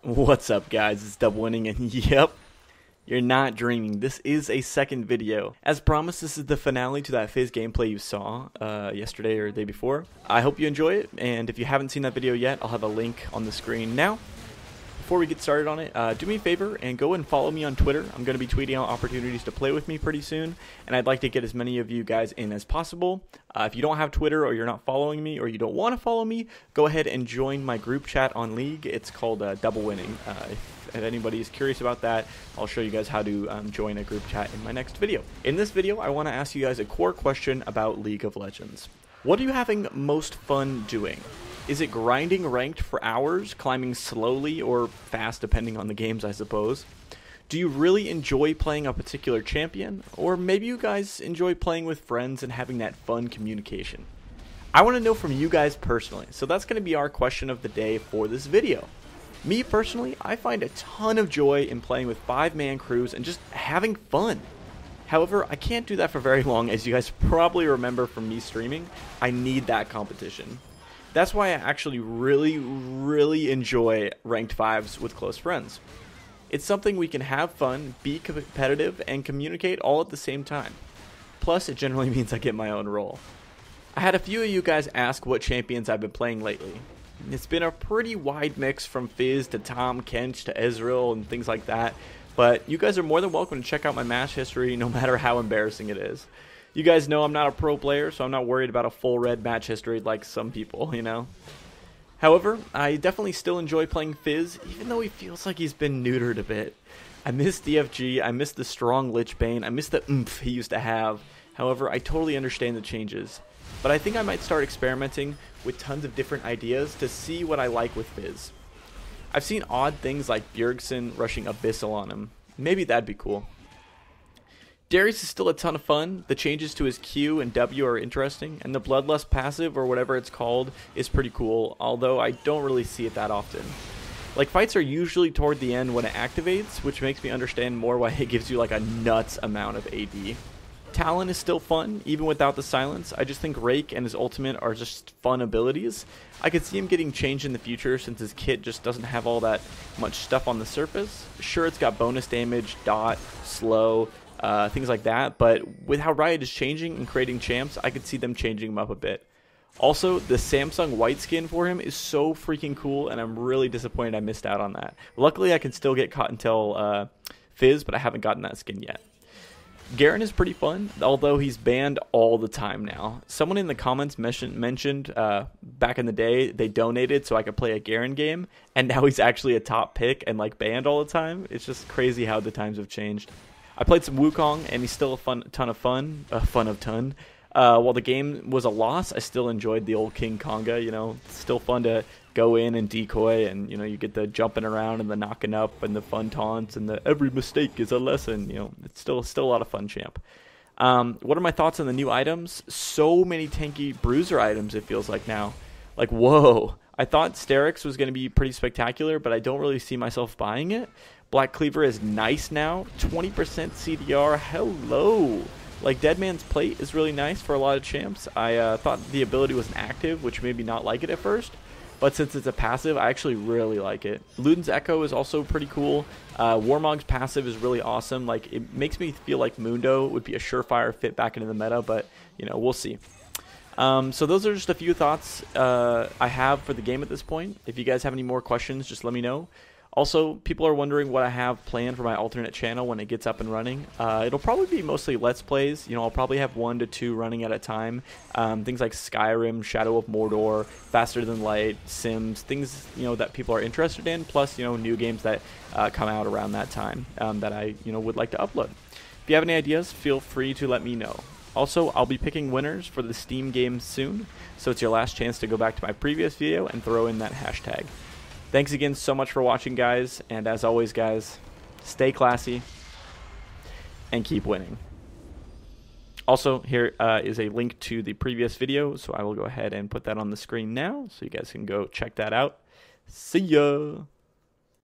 What's up, guys? It's DoubleWinning, and yep, you're not dreaming. This is a second video. As promised, this is the finale to that Fizz gameplay you saw yesterday or the day before. I hope you enjoy it, and if you haven't seen that video yet, I'll have a link on the screen now. Before we get started on it, do me a favor and go and follow me on Twitter. I'm going to be tweeting out opportunities to play with me pretty soon, and I'd like to get as many of you guys in as possible. If you don't have Twitter, or you're not following me, or you don't want to follow me, go ahead and join my group chat on League. It's called DoubleWinning. If anybody is curious about that, I'll show you guys how to join a group chat in my next video. In this video, I want to ask you guys a core question about League of Legends. What are you having most fun doing? Is it grinding ranked for hours, climbing slowly or fast depending on the games, I suppose? Do you really enjoy playing a particular champion? Or maybe you guys enjoy playing with friends and having that fun communication? I want to know from you guys personally, so that's going to be our question of the day for this video. Me personally, I find a ton of joy in playing with 5-man crews and just having fun. However, I can't do that for very long, as you guys probably remember from me streaming. I need that competition. That's why I actually really enjoy ranked 5s with close friends. It's something we can have fun, be competitive, and communicate all at the same time. Plus, it generally means I get my own role. I had a few of you guys ask what champions I've been playing lately. It's been a pretty wide mix from Fizz to Tom, Kench to Ezreal and things like that, but you guys are more than welcome to check out my match history no matter how embarrassing it is. You guys know I'm not a pro player, so I'm not worried about a full red match history like some people, you know. However, I definitely still enjoy playing Fizz, even though he feels like he's been neutered a bit. I miss DFG, I miss the strong Lich Bane, I miss the oomph he used to have. However, I totally understand the changes. But I think I might start experimenting with tons of different ideas to see what I like with Fizz. I've seen odd things like Bjergsen rushing Abyssal on him. Maybe that'd be cool. Darius is still a ton of fun. The changes to his Q and W are interesting, and the Bloodlust passive, or whatever it's called, is pretty cool, although I don't really see it that often. Like, fights are usually toward the end when it activates, which makes me understand more why it gives you like a nuts amount of AD. Talon is still fun, even without the silence. I just think Rake and his ultimate are just fun abilities. I could see him getting changed in the future since his kit just doesn't have all that much stuff on the surface. Sure, it's got bonus damage, dot, slow, things like that, but with how Riot is changing and creating champs, I could see them changing him up a bit. Also, the Samsung white skin for him is so freaking cool, and I'm really disappointed I missed out on that. Luckily, I can still get caught until Fizz, but I haven't gotten that skin yet. Garen is pretty fun, although he's banned all the time now. Someone in the comments mentioned back in the day they donated so I could play a Garen game, and now he's actually a top pick and like banned all the time. It's just crazy how the times have changed. I played some Wukong, and he's still a ton of fun. While the game was a loss, I still enjoyed the old King Konga. You know, it's still fun to go in and decoy, and you know, you get the jumping around and the knocking up and the fun taunts and the every mistake is a lesson. You know, it's still a lot of fun, champ. What are my thoughts on the new items? So many tanky bruiser items. It feels like now, like whoa. I thought Sterix was going to be pretty spectacular, but I don't really see myself buying it. Black Cleaver is nice now. 20% CDR. Hello. Like, Deadman's Plate is really nice for a lot of champs. I thought the ability was an active, which made me not like it at first. But since it's a passive, I actually really like it. Luden's Echo is also pretty cool. Warmog's passive is really awesome. Like, it makes me feel like Mundo would be a surefire fit back into the meta, but, you know, we'll see. So those are just a few thoughts I have for the game at this point. If you guys have any more questions, just let me know. Also, people are wondering what I have planned for my alternate channel when it gets up and running. It'll probably be mostly Let's Plays. You know, I'll probably have 1 to 2 running at a time. Things like Skyrim, Shadow of Mordor, Faster Than Light, Sims, things, you know, that people are interested in, plus, you know, new games that come out around that time that I, you know, would like to upload. If you have any ideas, feel free to let me know. Also, I'll be picking winners for the Steam games soon, so it's your last chance to go back to my previous video and throw in that hashtag. Thanks again so much for watching, guys, and as always, guys, stay classy and keep winning. Also, here is a link to the previous video, so I will go ahead and put that on the screen now so you guys can go check that out. See ya!